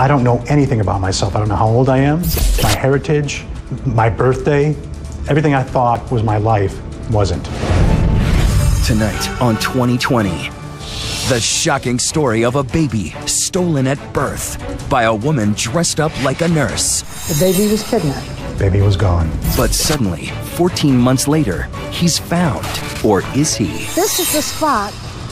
I don't know anything about myself. I don't know how old I am, my heritage, my birthday. Everything I thought was my life wasn't. Tonight on 2020, the shocking story of a baby stolen at birth by a woman dressed up like a nurse. The baby was kidnapped. Baby was gone. But suddenly, 14 months later, he's found. Or is he? This is the spot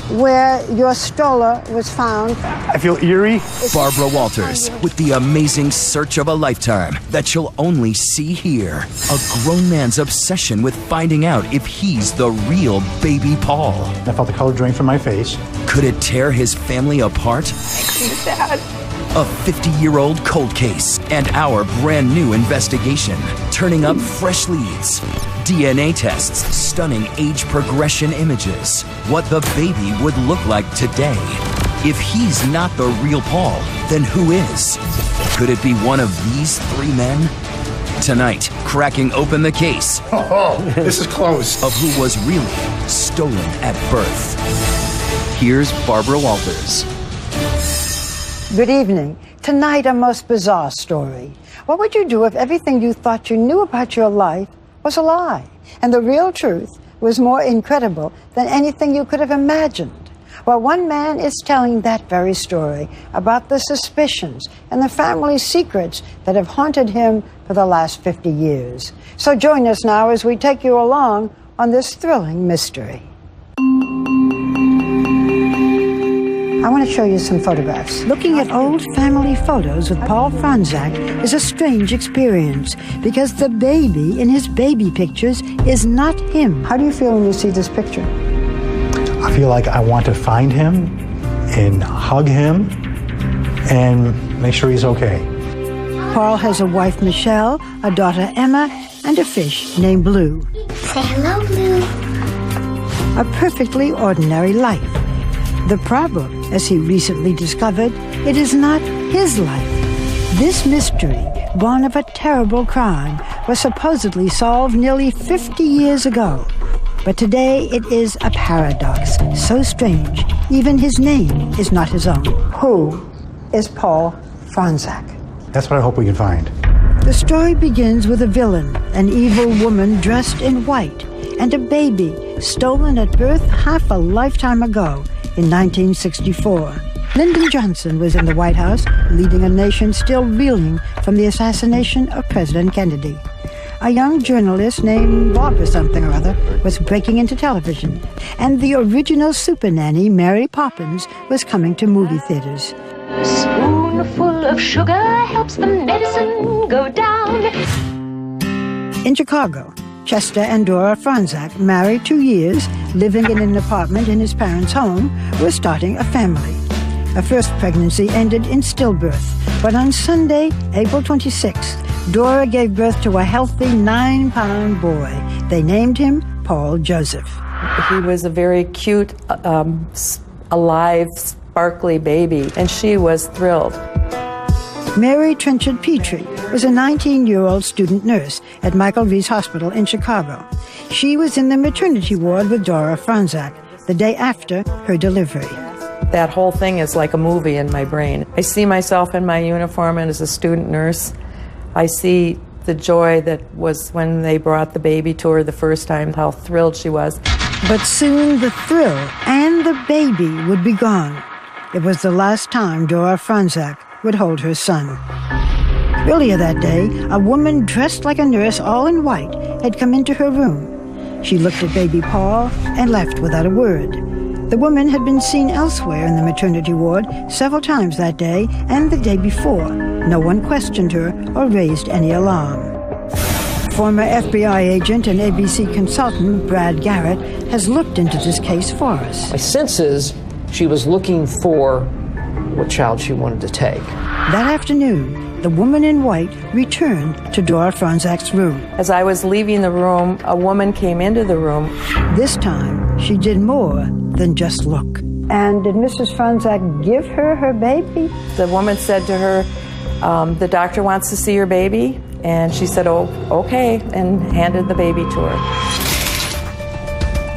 where your stroller was found. I feel eerie. Barbara Walters with the amazing search of a lifetime that you'll only see here. A grown man's obsession with finding out if he's the real baby Paul. I felt the color drain from my face. Could it tear his family apart? Makes me sad. A 50-year-old cold case and our brand new investigation, turning up fresh leads, DNA tests, stunning age progression images, what the baby would look like today. If he's not the real Paul, then who is? Could it be one of these three men? Tonight, cracking open the case. Oh, this is close. Of who was really stolen at birth. Here's Barbara Walters. Good evening. Tonight, a most bizarre story. What would you do if everything you thought you knew about your life was a lie, and the real truth was more incredible than anything you could have imagined? Well, one man is telling that very story about the suspicions and the family secrets that have haunted him for the last 50 years. So join us now as we take you along on this thrilling mystery. I want to show you some photographs. Looking at old family photos with Paul Franczak is a strange experience because the baby in his baby pictures is not him. How do you feel when you see this picture? I feel like I want to find him and hug him and make sure he's okay. Paul has a wife, Michelle, a daughter, Emma, and a fish named Blue. Say hello, Blue. A perfectly ordinary life. The problem, as he recently discovered, it is not his life. This mystery, born of a terrible crime, was supposedly solved nearly 50 years ago. But today it is a paradox, so strange, even his name is not his own. Who is Paul Franczak? That's what I hope we can find. The story begins with a villain, an evil woman dressed in white, and a baby stolen at birth half a lifetime ago. In 1964, Lyndon Johnson was in the White House, leading a nation still reeling from the assassination of President Kennedy. A young journalist named Bob or something or other was breaking into television, and the original super nanny, Mary Poppins, was coming to movie theaters. A spoonful of sugar helps the medicine go down. In Chicago, Chester and Dora Franczak, married 2 years, living in an apartment in his parents' home, were starting a family. A first pregnancy ended in stillbirth, but on Sunday, April 26th, Dora gave birth to a healthy 9-pound boy. They named him Paul Joseph. He was a very cute, alive, sparkly baby, and she was thrilled. Mary Trenchard Petrie was a 19-year-old student nurse at Michael Reese Hospital in Chicago. She was in the maternity ward with Dora Franczak the day after her delivery. That whole thing is like a movie in my brain. I see myself in my uniform and as a student nurse. I see the joy that was when they brought the baby to her the first time, how thrilled she was. But soon the thrill and the baby would be gone. It was the last time Dora Franczak would hold her son. Earlier that day, a woman dressed like a nurse, all in white, had come into her room. She looked at baby Paul and left without a word. The woman had been seen elsewhere in the maternity ward several times that day and the day before. No one questioned her or raised any alarm. Former FBI agent and ABC consultant Brad Garrett has looked into this case for us. My sense is she was looking for what child she wanted to take. That afternoon, the woman in white returned to Dora Franczak's room. As I was leaving the room, a woman came into the room. This time, she did more than just look. And did Mrs. Franczak give her her baby? The woman said to her, the doctor wants to see your baby. And she said, oh, okay, and handed the baby to her.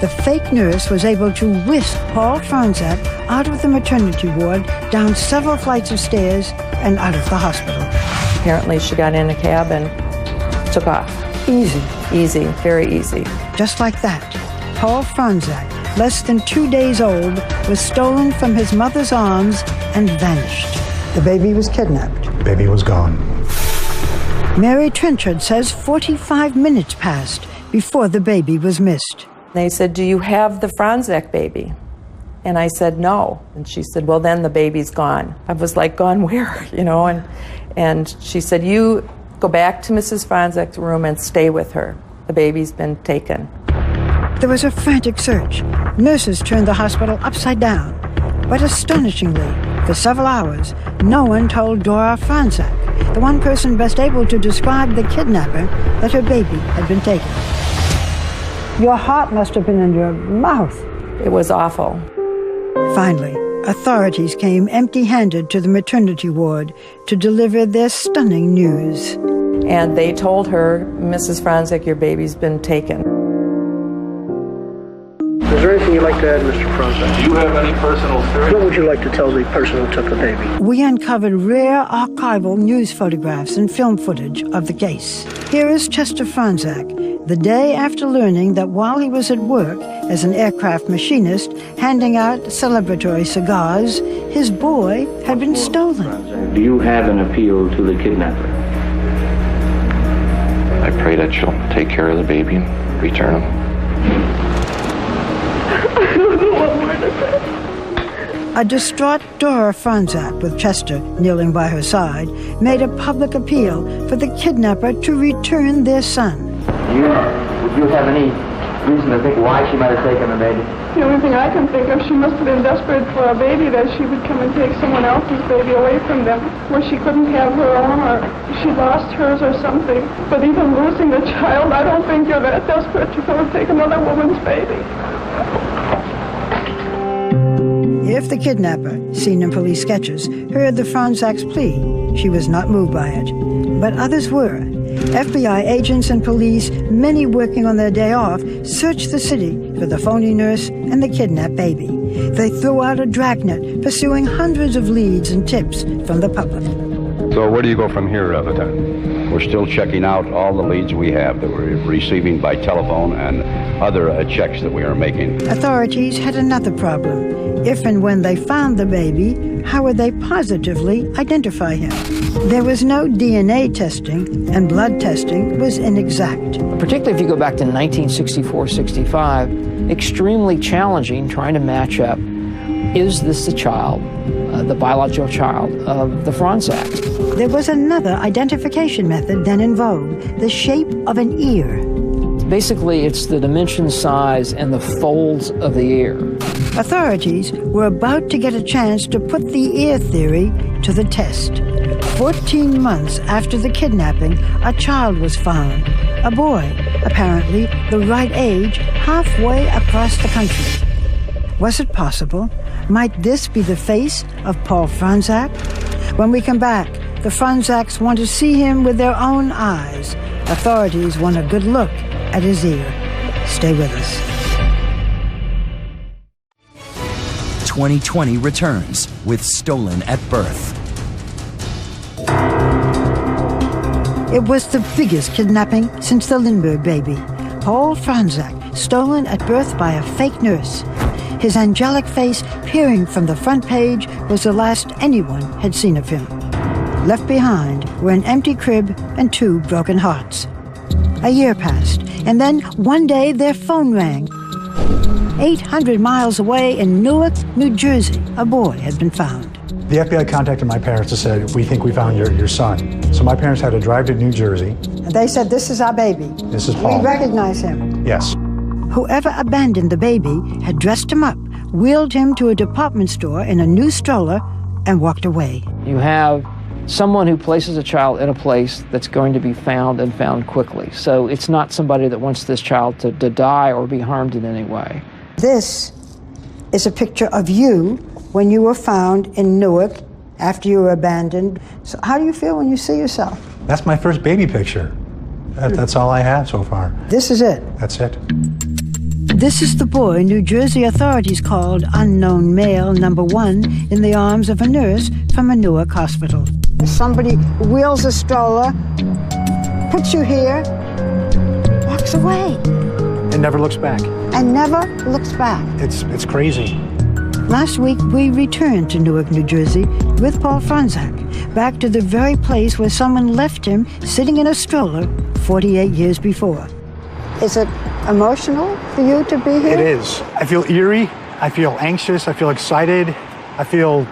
The fake nurse was able to whisk Paul Franczak out of the maternity ward, down several flights of stairs, and out of the hospital. Apparently she got in a cab and took off. Easy. Easy, very easy. Just like that, Paul Franczak, less than 2 days old, was stolen from his mother's arms and vanished. The baby was kidnapped. The baby was gone. Mary Trenchard says 45 minutes passed before the baby was missed. They said, "Do you have the Franczak baby?" And I said, "No." And she said, "Well, then the baby's gone." I was like, "Gone where?" You know, and she said, "You go back to Mrs. Franczak's room and stay with her. The baby's been taken." There was a frantic search. Nurses turned the hospital upside down. But astonishingly, for several hours, no one told Dora Franczak, the one person best able to describe the kidnapper, that her baby had been taken. Your heart must have been in your mouth. It was awful. Finally, authorities came empty-handed to the maternity ward to deliver their stunning news. And they told her, "Mrs. Franczak, your baby's been taken." Is there anything you'd like to add, Mr. Franczak? Do you have any personal stories? What would you like to tell the person who took the baby? We uncovered rare archival news photographs and film footage of the case. Here is Chester Franczak, the day after learning that while he was at work as an aircraft machinist handing out celebratory cigars, his boy had been stolen. Do you have an appeal to the kidnapper? I pray that she'll take care of the baby and return him. A distraught Dora Franczak, with Chester kneeling by her side, made a public appeal for the kidnapper to return their son. Would you have any reason to think why she might have taken the baby? The only thing I can think of, she must have been desperate for a baby, that she would come and take someone else's baby away from them, where she couldn't have her own, or she lost hers or something. But even losing the child, I don't think you're that desperate to go and take another woman's baby. If the kidnapper, seen in police sketches, heard the Franczak's plea, she was not moved by it. But others were. FBI agents and police, many working on their day off, searched the city for the phony nurse and the kidnapped baby. They threw out a dragnet, pursuing hundreds of leads and tips from the public. So where do you go from here, Vita? We're still checking out all the leads we have that we're receiving by telephone and other checks that we are making. Authorities had another problem. If and when they found the baby, how would they positively identify him? There was no DNA testing, and blood testing was inexact. Particularly if you go back to 1964-65, extremely challenging trying to match up, is this the child, the biological child of the Franczaks? There was another identification method then in vogue, the shape of an ear. Basically, it's the dimension, size, and the folds of the ear. Authorities were about to get a chance to put the ear theory to the test. 14 months after the kidnapping, a child was found. A boy, apparently the right age, halfway across the country. Was it possible? Might this be the face of Paul Franczak? When we come back, the Franczaks want to see him with their own eyes. Authorities want a good look at his ear. Stay with us. 2020 returns with Stolen at Birth. It was the biggest kidnapping since the Lindbergh baby. Paul Franczak, stolen at birth by a fake nurse. His angelic face peering from the front page was the last anyone had seen of him. Left behind were an empty crib and 2 broken hearts. A year passed, and then one day their phone rang. 800 miles away in Newark, New Jersey, a boy had been found. The FBI contacted my parents and said, "We think we found your son." So my parents had to drive to New Jersey. And they said, "This is our baby. This is Paul. We recognize him." Yes. Whoever abandoned the baby had dressed him up, wheeled him to a department store in a new stroller, and walked away. You have someone who places a child in a place that's going to be found and found quickly. So it's not somebody that wants this child to die or be harmed in any way. This is a picture of you when you were found in Newark after you were abandoned. So how do you feel when you see yourself? That's my first baby picture. That's all I have so far. This is it? That's it. This is the boy New Jersey authorities called unknown male number 1 in the arms of a nurse from a Newark hospital. Somebody wheels a stroller, puts you here, walks away. It never looks back. And never looks back. It's crazy. Last week, we returned to Newark, New Jersey with Paul Franzak, back to the very place where someone left him sitting in a stroller 48 years before. Is it emotional for you to be here? It is. I feel eerie. I feel anxious. I feel excited. I feel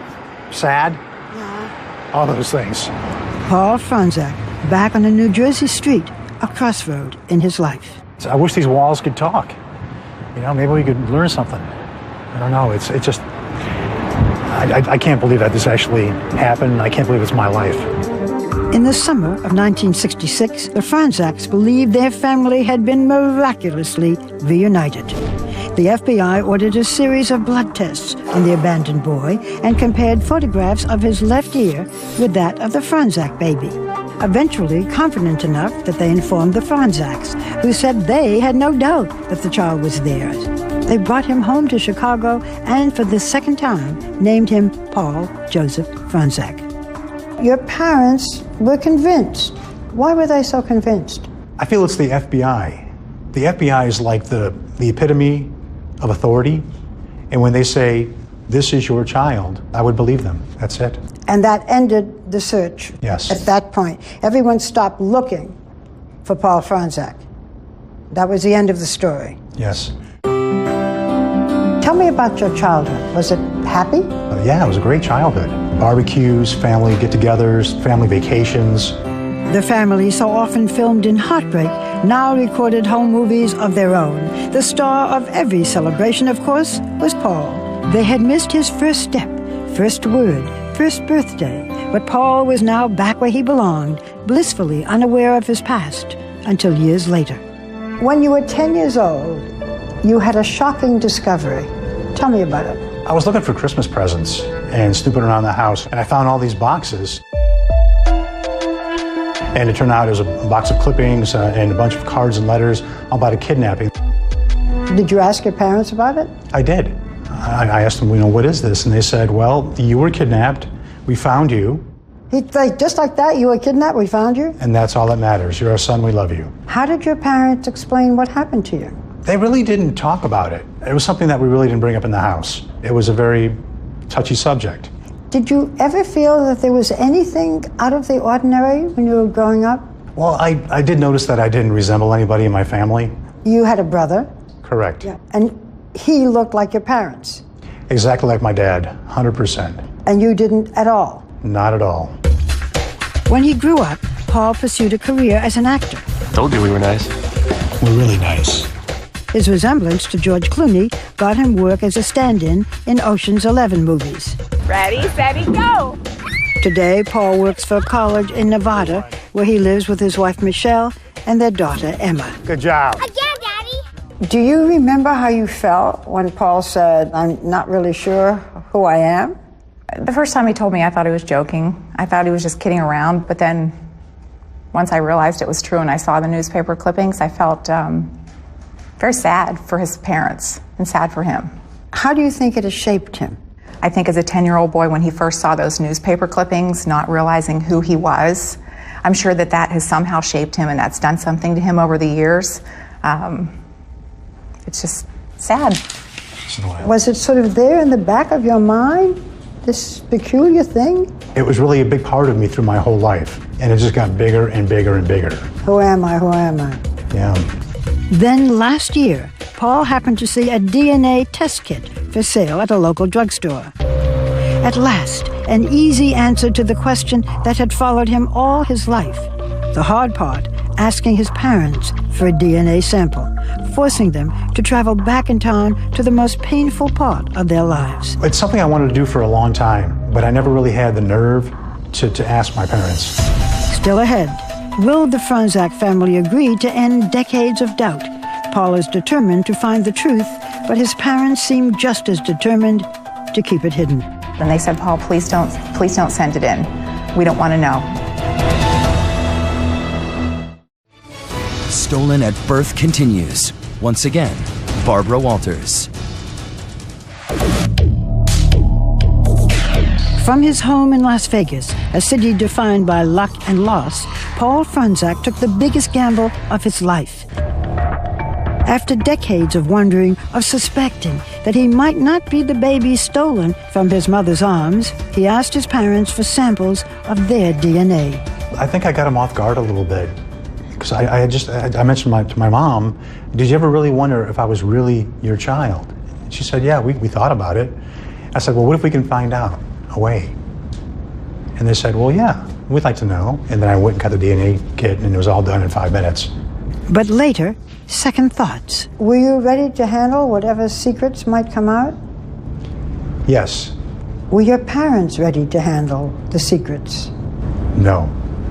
sad. Yeah. All those things. Paul Franzak, back on a New Jersey street, a crossroad in his life. I wish these walls could talk. You know, maybe we could learn something. I don't know. It's just, I can't believe that this actually happened. I can't believe it's my life. In the summer of 1966, the Franzaks believed their family had been miraculously reunited. The FBI ordered a series of blood tests on the abandoned boy and compared photographs of his left ear with that of the Franzak baby. Eventually, confident enough that they informed the Franzaks, who said they had no doubt that the child was theirs. They brought him home to Chicago and, for the second time, named him Paul Joseph Franzak. Your parents were convinced. Why were they so convinced? I feel it's the FBI. The FBI is like the epitome of authority. And when they say, this is your child, I would believe them. That's it. And that ended the search. Yes. At that point, everyone stopped looking for Paul Franzak. That was the end of the story. Yes. Tell me about your childhood. Was it happy? Yeah, it was a great childhood. Barbecues, family get-togethers, family vacations. The family, so often filmed in heartbreak, now recorded home movies of their own. The star of every celebration, of course, was Paul. They had missed his first step, first word, first birthday, but Paul was now back where he belonged, blissfully unaware of his past, until years later. When you were 10 years old, you had a shocking discovery. Tell me about it. I was looking for Christmas presents and snooping around the house, and I found all these boxes. And it turned out it was a box of clippings and a bunch of cards and letters all about a kidnapping. Did you ask your parents about it? I did. I asked them, what is this? And they said, well, you were kidnapped. We found you. Just like that, you were kidnapped, we found you? And that's all that matters. You're our son, we love you. How did your parents explain what happened to you? They really didn't talk about it. It was something that we really didn't bring up in the house. It was a very touchy subject. Did you ever feel that there was anything out of the ordinary when you were growing up? Well, I did notice that I didn't resemble anybody in my family. You had a brother? Correct. Yeah. And he looked like your parents? Exactly like my dad, 100%. And you didn't at all? Not at all. When he grew up, Paul pursued a career as an actor. Told you we were nice. We're really nice. His resemblance to George Clooney got him work as a stand-in in Ocean's 11 movies. Ready, steady, go! Today, Paul works for a college in Nevada, where he lives with his wife, Michelle, and their daughter, Emma. Good job. Again, Daddy! Do you remember how you felt when Paul said, I'm not really sure who I am? The first time he told me, I thought he was joking. I thought he was just kidding around, but then once I realized it was true and I saw the newspaper clippings, I felt very sad for his parents and sad for him. How do you think it has shaped him? I think as a 10-year-old boy, when he first saw those newspaper clippings, not realizing who he was, I'm sure that has somehow shaped him and that's done something to him over the years. It's just sad. Was it sort of there in the back of your mind, this peculiar thing? It was really a big part of me through my whole life, and it just got bigger and bigger and bigger. Who am I? Who am I? Yeah. Then last year, Paul happened to see a DNA test kit for sale at a local drugstore. At last, an easy answer to the question that had followed him all his life. The hard part, asking his parents for a DNA sample, forcing them to travel back in time to the most painful part of their lives. It's something I wanted to do for a long time, but I never really had the nerve to ask my parents. Still ahead, will the Franzak family agree to end decades of doubt? Paul is determined to find the truth, but his parents seem just as determined to keep it hidden. And they said, Paul, please don't send it in. We don't want to know. Stolen at Birth continues. Once again, Barbara Walters. From his home in Las Vegas, a city defined by luck and loss, Paul Franczak took the biggest gamble of his life. After decades of wondering, of suspecting that he might not be the baby stolen from his mother's arms, he asked his parents for samples of their DNA. I think I got him off guard a little bit. Because I mentioned to my mom, did you ever really wonder if I was really your child? She said, yeah, we thought about it. I said, well, what if we can find out a way? And they said, well, yeah, we'd like to know. And then I went and got the DNA kit, and it was all done in 5 minutes. But later, second thoughts. Were you ready to handle whatever secrets might come out? Yes. Were your parents ready to handle the secrets? No.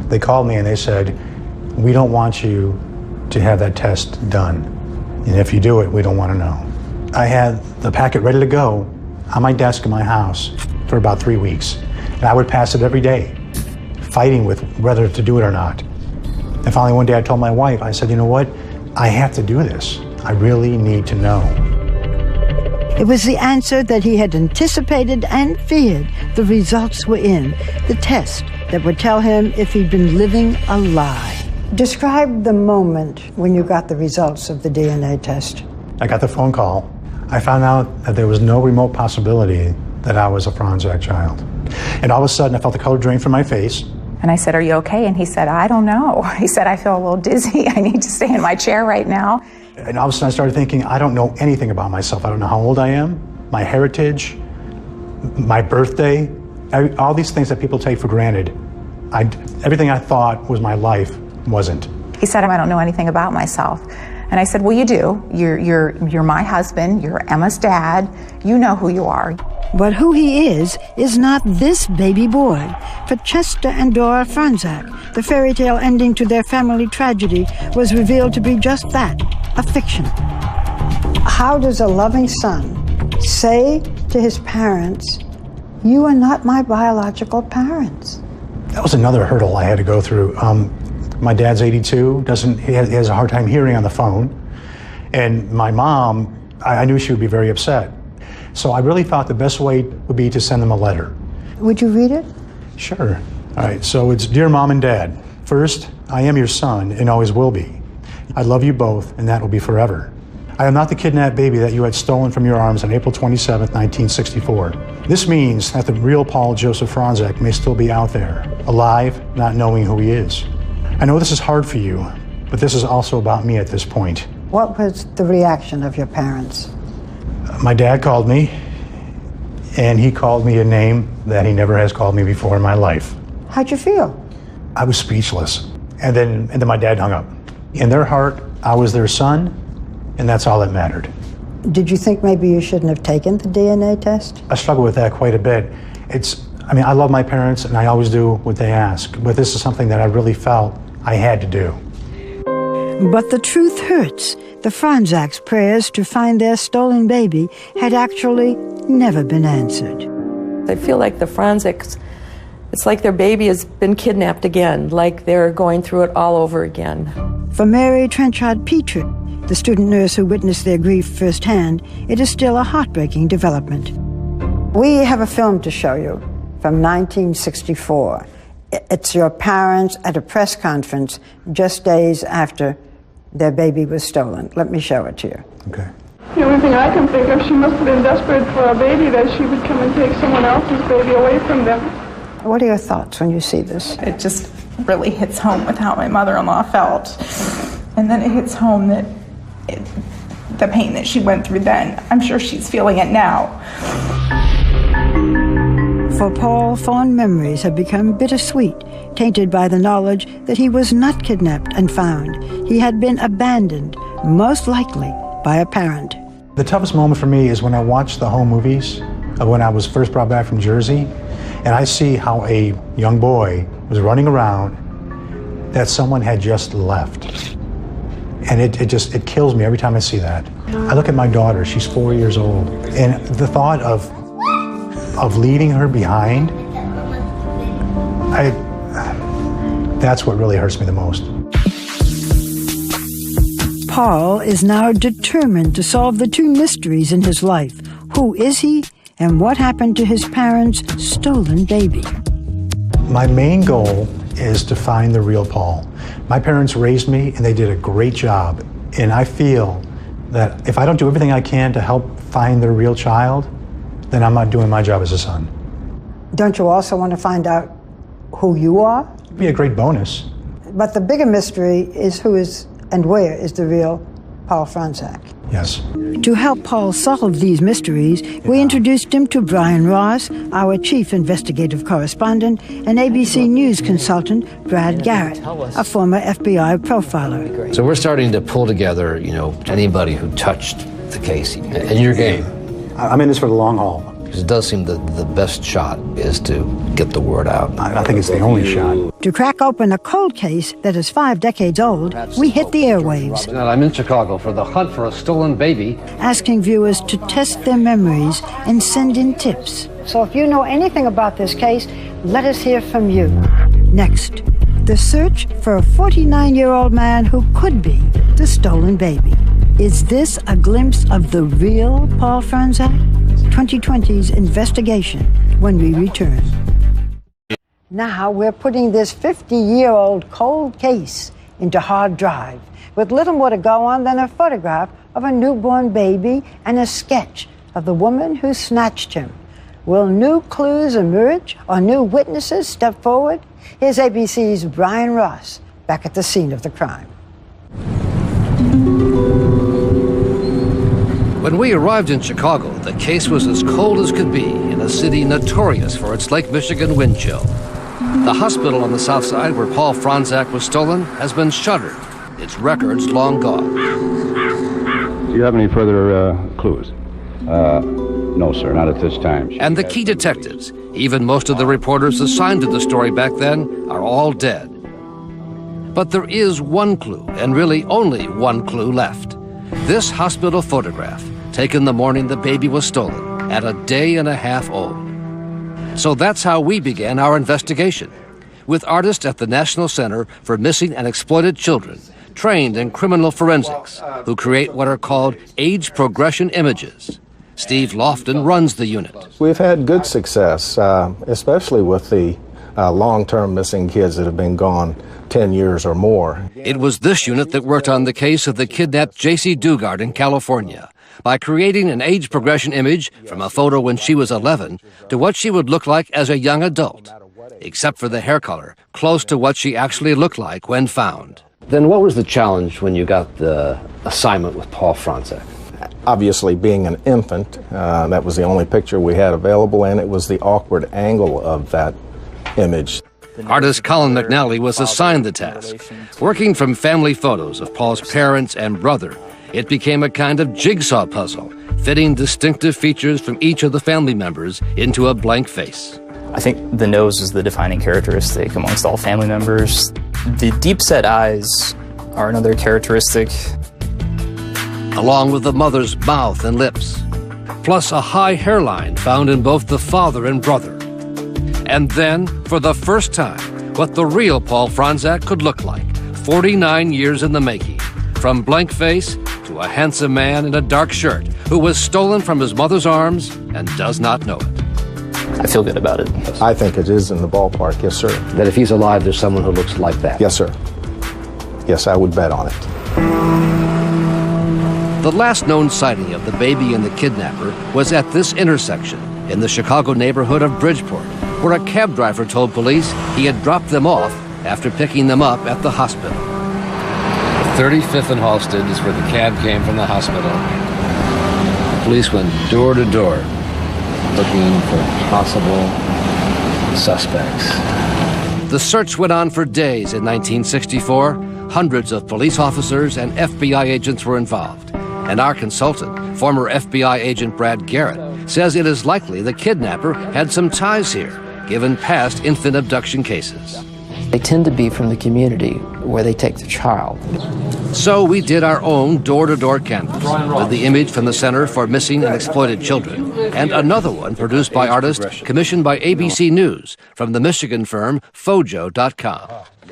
They called me and they said, we don't want you to have that test done. And if you do it, we don't want to know. I had the packet ready to go on my desk in my house for about 3 weeks. And I would pass it every day, fighting with whether to do it or not. And finally one day I told my wife, I said, you know what? I have to do this. I really need to know. It was the answer that he had anticipated and feared. The results were in. The test that would tell him if he'd been living a lie. Describe the moment when you got the results of the DNA test. I got the phone call. I found out that there was no remote possibility that I was a Franczak child. And all of a sudden, I felt the color drain from my face. And I said, are you okay? And he said, I don't know. He said, I feel a little dizzy. I need to stay in my chair right now. And all of a sudden, I started thinking, I don't know anything about myself. I don't know how old I am, my heritage, my birthday, all these things that people take for granted. Everything I thought was my life wasn't. He said, I don't know anything about myself. And I said, well, you do. You're my husband. You're Emma's dad. You know who you are. But who he is not this baby boy. For Chester and Dora Franczak, the fairy tale ending to their family tragedy was revealed to be just that, a fiction. How does a loving son say to his parents, you are not my biological parents? That was another hurdle I had to go through. My dad's 82, he has a hard time hearing on the phone. And my mom, I knew she would be very upset. So I really thought the best way would be to send them a letter. Would you read it? Sure. All right, so it's Dear Mom and Dad. First, I am your son and always will be. I love you both, and that will be forever. I am not the kidnapped baby that you had stolen from your arms on April 27, 1964. This means that the real Paul Joseph Franczak may still be out there, alive, not knowing who he is. I know this is hard for you, but this is also about me at this point. What was the reaction of your parents? My dad called me, and he called me a name that he never has called me before in my life. How'd you feel? I was speechless. And then my dad hung up. In their heart, I was their son, and that's all that mattered. Did you think maybe you shouldn't have taken the DNA test? I struggle with that quite a bit. I love my parents, and I always do what they ask, but this is something that I really felt I had to do. But the truth hurts. The Franczaks' prayers to find their stolen baby had actually never been answered. I feel like the Franczaks, it's like their baby has been kidnapped again, like they're going through it all over again. For Mary Trenchard Petrie, the student nurse who witnessed their grief firsthand, it is still a heartbreaking development. We have a film to show you from 1964. It's your parents at a press conference just days after their baby was stolen. Let me show it to you. Okay. The only thing I can think of, she must have been desperate for a baby, that she would come and take someone else's baby away from them. What are your thoughts when you see this? It just really hits home with how my mother-in-law felt. And then it hits home that the pain that she went through then, I'm sure she's feeling it now. For Paul, fond memories have become bittersweet, tainted by the knowledge that he was not kidnapped and found. He had been abandoned, most likely by a parent. The toughest moment for me is when I watch the home movies of when I was first brought back from Jersey, and I see how a young boy was running around that someone had just left. And it kills me every time I see that. I look at my daughter, she's 4 years old, and the thought of leaving her behind, that's what really hurts me the most. Paul is now determined to solve the two mysteries in his life. Who is he, and what happened to his parents' stolen baby. My main goal is to find the real Paul. My parents raised me, and they did a great job. And I feel that if I don't do everything I can to help find the real child, then I'm not doing my job as a son. Don't you also want to find out who you are? It'd be a great bonus. But the bigger mystery is who is and where is the real Paul Franzak. Yes. To help Paul solve these mysteries, we introduced him to Brian Ross, our chief investigative correspondent, and ABC News consultant, Brad Garrett, a former FBI profiler. So we're starting to pull together, anybody who touched the case in your game. I'm in this for the long haul. Because it does seem that the best shot is to get the word out. I think it's the only shot. To crack open a cold case that is 5 decades old, we hit the airwaves. I'm in Chicago for the hunt for a stolen baby. Asking viewers to test their memories and send in tips. So if you know anything about this case, let us hear from you. Next, the search for a 49-year-old man who could be the stolen baby. Is this a glimpse of the real Paul Franzak? 2020's investigation when we return. Now we're putting this 50-year-old cold case into hard drive with little more to go on than a photograph of a newborn baby and a sketch of the woman who snatched him. Will new clues emerge or new witnesses step forward? Here's ABC's Brian Ross back at the scene of the crime. When we arrived in Chicago, the case was as cold as could be in a city notorious for its Lake Michigan wind chill. The hospital on the south side where Paul Franzak was stolen has been shuttered, its records long gone. Do you have any further clues? No, sir, not at this time. And the key detectives, even most of the reporters assigned to the story back then, are all dead. But there is one clue, and really only one clue left. This hospital photograph, taken the morning the baby was stolen, at a day and a half old. So that's how we began our investigation, with artists at the National Center for Missing and Exploited Children, trained in criminal forensics, who create what are called age progression images. Steve Lofton runs the unit. We've had good success, especially with the long-term missing kids that have been gone 10 years or more. It was this unit that worked on the case of the kidnapped J.C. Dugard in California by creating an age progression image from a photo when she was 11 to what she would look like as a young adult, except for the hair color, close to what she actually looked like when found. Then what was the challenge when you got the assignment with Paul Franzak? Obviously, being an infant, that was the only picture we had available, and it was the awkward angle of that image. Artist Colin McNally was assigned the task. Working from family photos of Paul's parents and brother, it became a kind of jigsaw puzzle, fitting distinctive features from each of the family members into a blank face. I think the nose is the defining characteristic amongst all family members. The deep-set eyes are another characteristic. Along with the mother's mouth and lips, plus a high hairline found in both the father and brother. And then, for the first time, what the real Paul Franzak could look like, 49 years in the making, from blank face to a handsome man in a dark shirt who was stolen from his mother's arms and does not know it. I feel good about it. I think it is in the ballpark, yes, sir. That if he's alive, there's someone who looks like that? Yes, sir. Yes, I would bet on it. The last known sighting of the baby and the kidnapper was at this intersection in the Chicago neighborhood of Bridgeport, where a cab driver told police he had dropped them off after picking them up at the hospital. 35th and Halsted is where the cab came from the hospital. The police went door to door looking for possible suspects. The search went on for days in 1964. Hundreds of police officers and FBI agents were involved. And our consultant, former FBI agent Brad Garrett, says it is likely the kidnapper had some ties here, given past infant abduction cases. They tend to be from the community where they take the child. So we did our own door-to-door canvass with the image from the Center for Missing and Exploited Children and another one produced by artists commissioned by ABC News from the Michigan firm Fojo.com.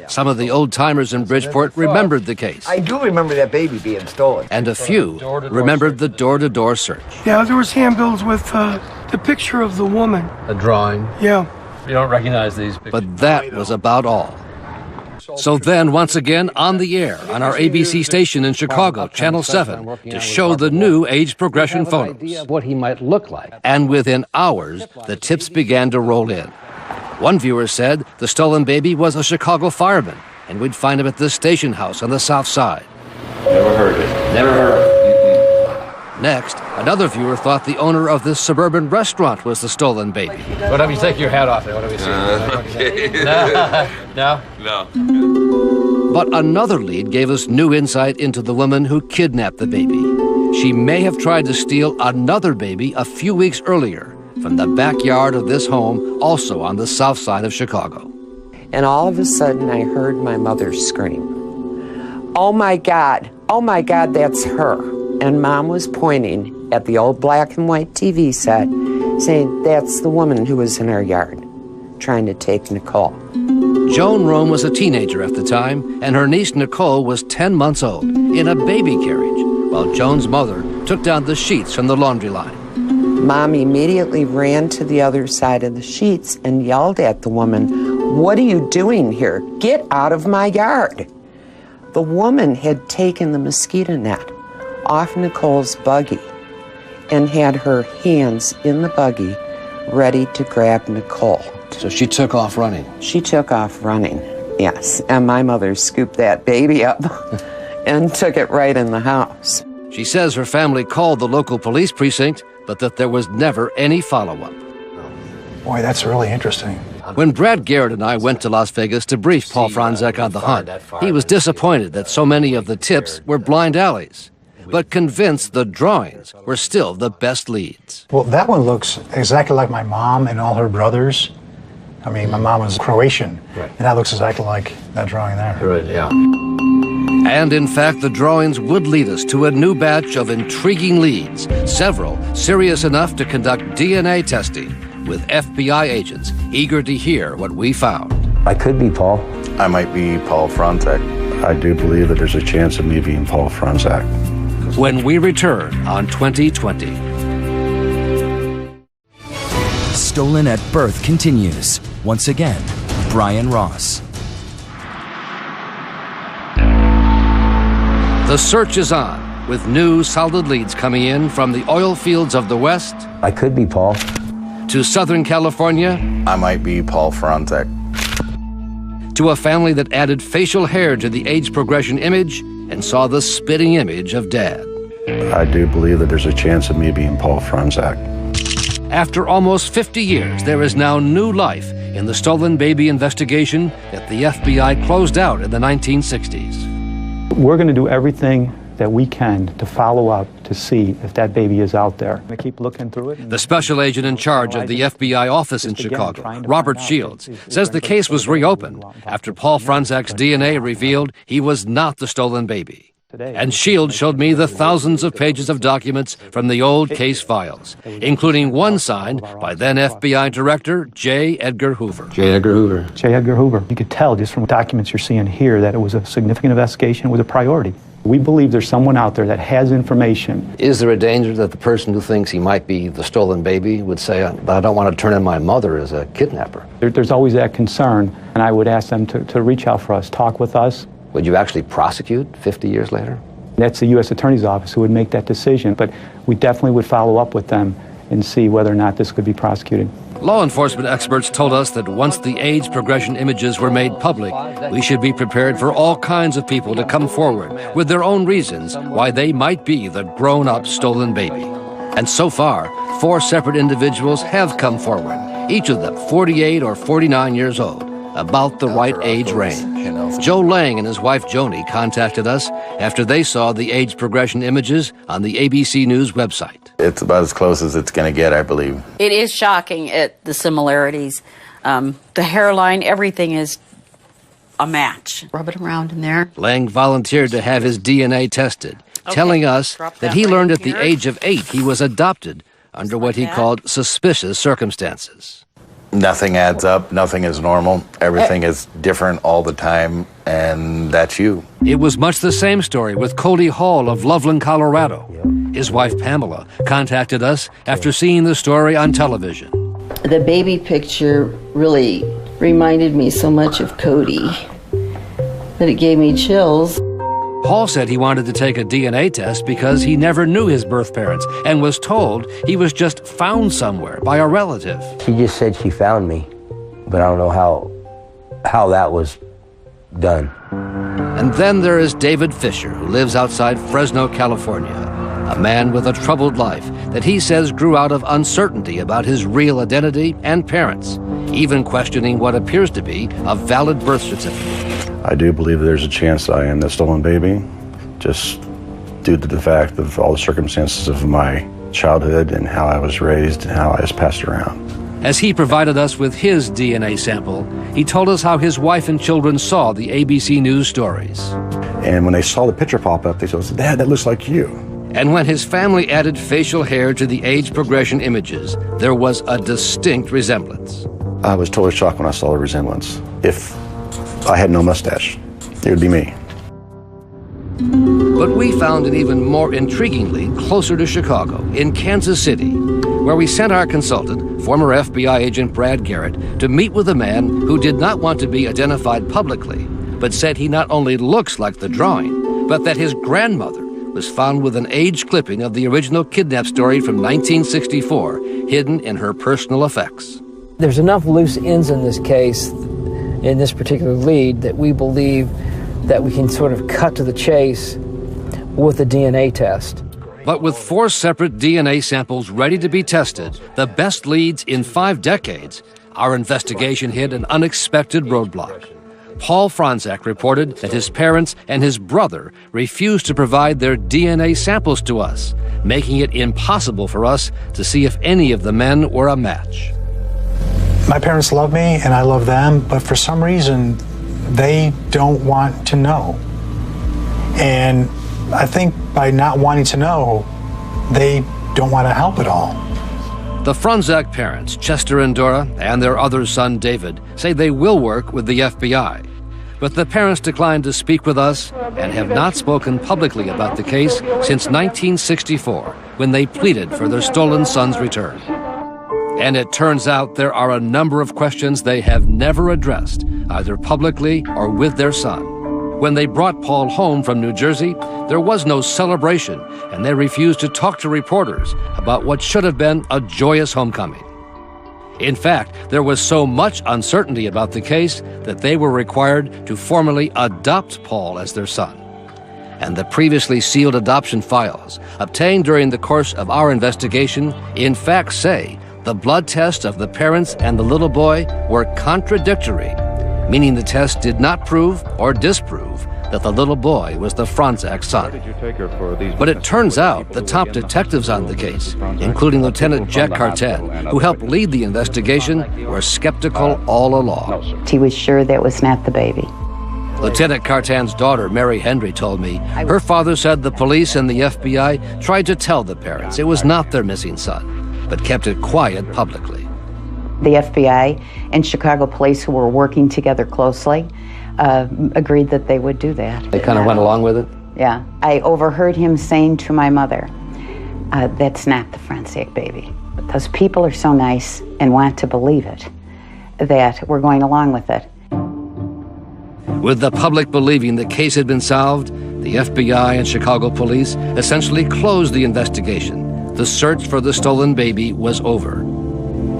Some of the old-timers in Bridgeport remembered the case. I do remember that baby being stolen. And a few remembered the door-to-door search. Yeah, there was handbills with The picture of the woman. A drawing? Yeah. You don't recognize these pictures? But that was about all. So then, once again, on the air, on our ABC station in Chicago, Channel 7, to show the new age progression photos. What he might look like. And within hours, the tips began to roll in. One viewer said the stolen baby was a Chicago fireman, and we'd find him at this station house on the south side. Never heard of it. Never heard of it. Next, another viewer thought the owner of this suburban restaurant was the stolen baby. What do you take your hat off there? What do we see? Okay. No? No. But another lead gave us new insight into the woman who kidnapped the baby. She may have tried to steal another baby a few weeks earlier from the backyard of this home, also on the south side of Chicago. And all of a sudden, I heard my mother scream, "Oh my God, that's her." And Mom was pointing at the old black and white TV set, saying, "That's the woman who was in our yard, trying to take Nicole." Joan Rome was a teenager at the time, and her niece Nicole was 10 months old, in a baby carriage, while Joan's mother took down the sheets from the laundry line. Mom immediately ran to the other side of the sheets and yelled at the woman, "What are you doing here? Get out of my yard." The woman had taken the mosquito net off Nicole's buggy and had her hands in the buggy ready to grab Nicole. So she took off running? She took off running, yes. And my mother scooped that baby up and took it right in the house. She says her family called the local police precinct, but that there was never any follow-up. Boy, that's really interesting. When Brad Garrett and I went to Las Vegas to brief Paul Franzek on the hunt, he was disappointed that so many of the tips were blind alleys, but convinced the drawings were still the best leads. Well, that one looks exactly like my mom and all her brothers. I mean, my mom was Croatian, and that looks exactly like that drawing there. Right, yeah. And in fact, the drawings would lead us to a new batch of intriguing leads, several serious enough to conduct DNA testing, with FBI agents eager to hear what we found. I could be Paul. I might be Paul Franzek. I do believe that there's a chance of me being Paul Franzek. When we return on 2020. Stolen at Birth continues. Once again, Brian Ross. The search is on, with new solid leads coming in from the oil fields of the West. I could be Paul. To Southern California. I might be Paul Franzek. To a family that added facial hair to the age progression image and saw the spitting image of Dad. I do believe that there's a chance of me being Paul Franzek. After almost 50 years, there is now new life in the stolen baby investigation that the FBI closed out in the 1960s. We're going to do everything that we can to follow up to see if that baby is out there. We keep looking through it. The special agent in charge of the FBI office in Chicago, Robert Shields, says the case was reopened after Paul Franzek's DNA revealed he was not the stolen baby. And Shields showed me the thousands of pages of documents from the old case files, including one signed by then FBI Director J. Edgar Hoover. J. Edgar Hoover. J. Edgar Hoover. You could tell just from documents you're seeing here that it was a significant investigation, it was a priority. We believe there's someone out there that has information. Is there a danger that the person who thinks he might be the stolen baby would say, I don't want to turn in my mother as a kidnapper? There's always that concern, and I would ask them to reach out for us, talk with us. Would you actually prosecute 50 years later? That's the U.S. Attorney's Office who would make that decision, but we definitely would follow up with them and see whether or not this could be prosecuted. Law enforcement experts told us that once the age progression images were made public, we should be prepared for all kinds of people to come forward with their own reasons why they might be the grown-up stolen baby. And so far, 4 separate individuals have come forward, each of them 48 or 49 years old, about the right age range. Joe Lang and his wife Joni contacted us after they saw the age progression images on the ABC News website. It's about as close as it's going to get, I believe. It is shocking at the similarities. The hairline, everything is a match. Rub it around in there. Lang volunteered to have his DNA tested, telling us that he learned at the age of 8 he was adopted under what he called suspicious circumstances. nothing adds up, nothing is normal, everything is different all the time, and that's you. It was much the same story with Cody Hall of Loveland, Colorado. His wife, Pamela, contacted us after seeing the story on television. The baby picture really reminded me so much of Cody that it gave me chills. Paul said he wanted to take a DNA test because he never knew his birth parents and was told he was just found somewhere by a relative. She just said she found me, but I don't know how that was done. And then there is David Fisher, who lives outside Fresno, California, a man with a troubled life that he says grew out of uncertainty about his real identity and parents, even questioning what appears to be a valid birth certificate. I do believe there's a chance that I am the stolen baby, just due to the fact of all the circumstances of my childhood and how I was raised and how I was passed around. As he provided us with his DNA sample, he told us how his wife and children saw the ABC News stories. And when they saw the picture pop up, they said, "Dad, that looks like you." And when his family added facial hair to the age progression images, there was a distinct resemblance. I was totally shocked when I saw the resemblance. If I had no mustache, it would be me. But we found it even more intriguingly closer to Chicago, in Kansas City, where we sent our consultant, former FBI agent Brad Garrett, to meet with a man who did not want to be identified publicly, but said he not only looks like the drawing, but that his grandmother was found with an aged clipping of the original kidnap story from 1964, hidden in her personal effects. There's enough loose ends in this case, in this particular lead, that we believe that we can sort of cut to the chase with a DNA test. But with 4 separate DNA samples ready to be tested, the best leads in 5 decades, our investigation hit an unexpected roadblock. Paul Franczak reported that his parents and his brother refused to provide their DNA samples to us, making it impossible for us to see if any of the men were a match. My parents love me and I love them, but for some reason, they don't want to know. And I think by not wanting to know, they don't want to help at all. The Franczak parents, Chester and Dora, and their other son, David, say they will work with the FBI. But the parents declined to speak with us and have not spoken publicly about the case since 1964, when they pleaded for their stolen son's return. And it turns out there are a number of questions they have never addressed, either publicly or with their son. When they brought Paul home from New Jersey, there was no celebration, and they refused to talk to reporters about what should have been a joyous homecoming. In fact, there was so much uncertainty about the case that they were required to formally adopt Paul as their son. And the previously sealed adoption files, obtained during the course of our investigation, in fact say the blood tests of the parents and the little boy were contradictory, meaning the test did not prove or disprove that the little boy was the Franczak son. But it turns out the top detectives on the case, including Lieutenant Jack Cartan, who helped lead the investigation, were skeptical all along. He was sure that was not the baby. Lieutenant Cartan's daughter, Mary Hendry, told me her father said the police and the FBI tried to tell the parents it was not their missing son, but kept it quiet publicly. The FBI and Chicago police, who were working together closely, agreed that they would do that. They kind of went along with it? Yeah. I overheard him saying to my mother, that's not the Franczak baby. But those people are so nice and want to believe it that we're going along with it. With the public believing the case had been solved, the FBI and Chicago police essentially closed the investigation. The search for the stolen baby was over.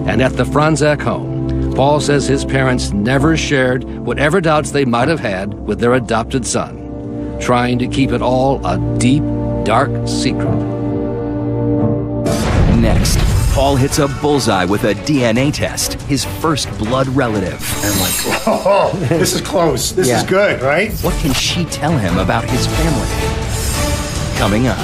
And at the Franczak home, Paul says his parents never shared whatever doubts they might have had with their adopted son, trying to keep it all a deep, dark secret. Next, Paul hits a bullseye with a DNA test, his first blood relative. I'm like, oh, this is close. This is good, right? What can she tell him about his family? Coming up.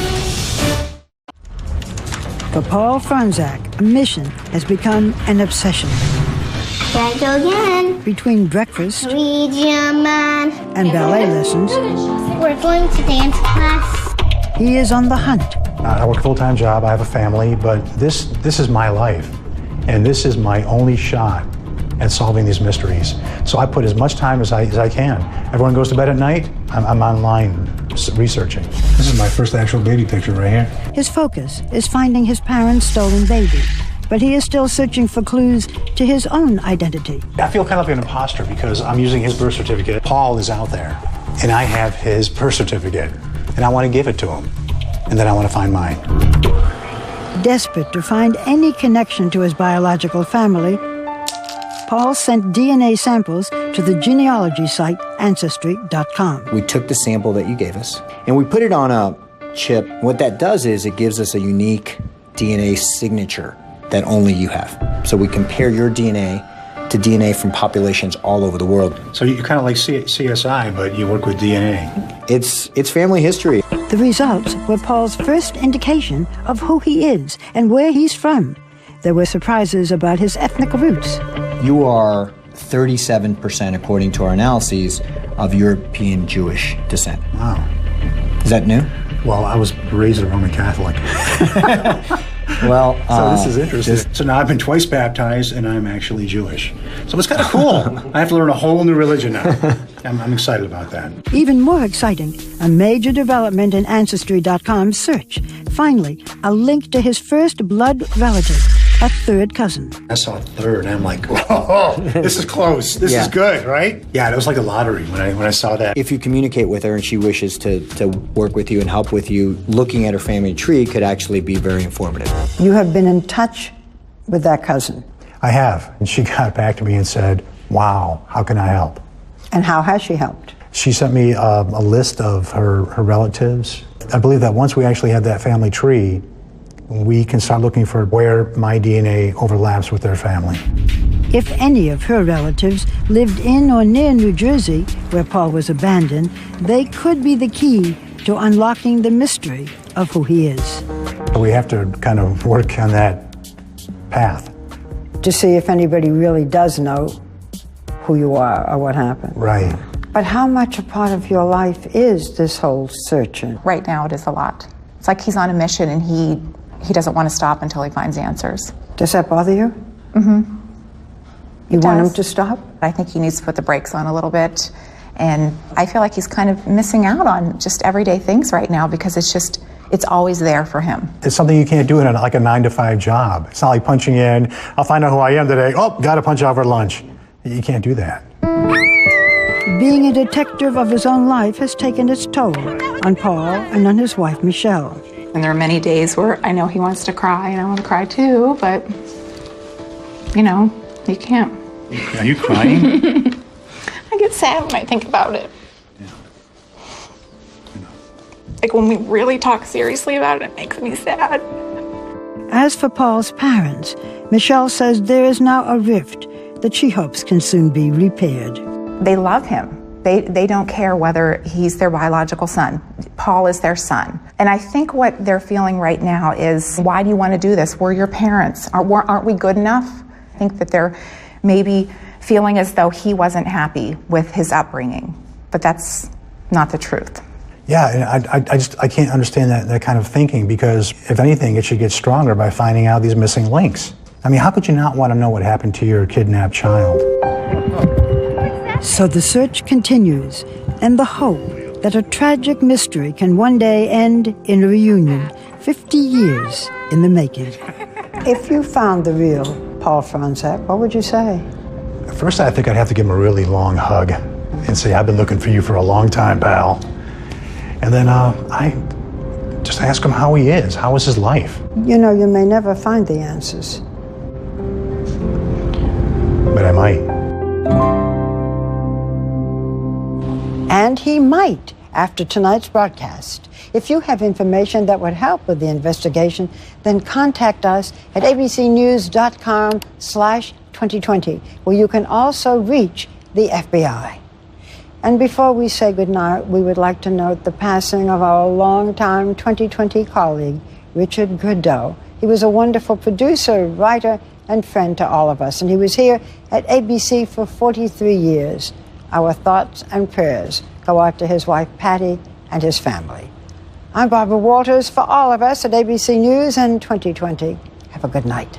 For Paul Franczak, a mission has become an obsession. Back again. Between breakfast Man. and ballet lessons, We're going to dance class. he is on the hunt. I work a full-time job, I have a family, but this is my life. And this is my only shot at solving these mysteries. So I put as much time as I can. Everyone goes to bed at night, I'm online researching. This is my first actual baby picture right here. His focus is finding his parents' stolen baby, but he is still searching for clues to his own identity. I feel kind of like an imposter because I'm using his birth certificate. Paul is out there, and I have his birth certificate, and I want to give it to him, and then I want to find mine. Desperate to find any connection to his biological family, Paul sent DNA samples to the genealogy site Ancestry.com. We took the sample that you gave us, and we put it on a chip. What that does is it gives us a unique DNA signature that only you have. So we compare your DNA to DNA from populations all over the world. So you're kind of like CSI, but you work with DNA. It's family history. The results were Paul's first indication of who he is and where he's from. There were surprises about his ethnic roots. You are 37%, according to our analyses, of European Jewish descent. Wow. Is that new? Well, I was raised a Roman Catholic. Well, so this is interesting. So now I've been twice baptized, and I'm actually Jewish. So it's kind of cool. I have to learn a whole new religion now. I'm excited about that. Even more exciting, a major development in Ancestry.com's search. Finally, a link to his first blood relative, a third cousin. I saw a third, and I'm like, whoa, this is close. This is good, right? Yeah, it was like a lottery when I saw that. If you communicate with her and she wishes to work with you and help with you, looking at her family tree could actually be very informative. You have been in touch with that cousin. I have, and she got back to me and said, wow, how can I help? And how has she helped? She sent me a list of her relatives. I believe that once we actually have that family tree, we can start looking for where my DNA overlaps with their family. If any of her relatives lived in or near New Jersey, where Paul was abandoned, they could be the key to unlocking the mystery of who he is. We have to kind of work on that path. To see if anybody really does know who you are or what happened. Right. But how much a part of your life is this whole searching? Right now it is a lot. It's like he's on a mission and he doesn't want to stop until he finds answers. Does that bother you? Mm-hmm. You want him to stop? I think he needs to put the brakes on a little bit. And I feel like he's kind of missing out on just everyday things right now because it's always there for him. It's something you can't do in like a 9-to-5 job. It's not like punching in, I'll find out who I am today. Oh, got to punch out for lunch. You can't do that. Being a detective of his own life has taken its toll on Paul and on his wife, Michelle. And there are many days where I know he wants to cry and I want to cry too, but, you can't. Are you crying? I get sad when I think about it. Yeah. Like when we really talk seriously about it, it makes me sad. As for Paul's parents, Michelle says there is now a rift that she hopes can soon be repaired. They love him. They don't care whether he's their biological son. Paul is their son. And I think what they're feeling right now is, why do you want to do this? We're your parents. Aren't we good enough? I think that they're maybe feeling as though he wasn't happy with his upbringing. But that's not the truth. Yeah, and I can't understand that kind of thinking, because if anything, it should get stronger by finding out these missing links. I mean, how could you not want to know what happened to your kidnapped child? So the search continues, and the hope that a tragic mystery can one day end in a reunion, 50 years in the making. If you found the real Paul Franczak, what would you say? At first, I think I'd have to give him a really long hug and say, I've been looking for you for a long time, pal. And then I just ask him how he is. How is his life? You know, you may never find the answers. But I might. And he might after tonight's broadcast. If you have information that would help with the investigation, then contact us at abcnews.com/2020, where you can also reach the FBI. And before we say goodnight, we would like to note the passing of our longtime 2020 colleague, Richard Gurdeau. He was a wonderful producer, writer, and friend to all of us, and he was here at ABC for 43 years. Our thoughts and prayers go out to his wife, Patty, and his family. I'm Barbara Walters for all of us at ABC News and 2020. Have a good night.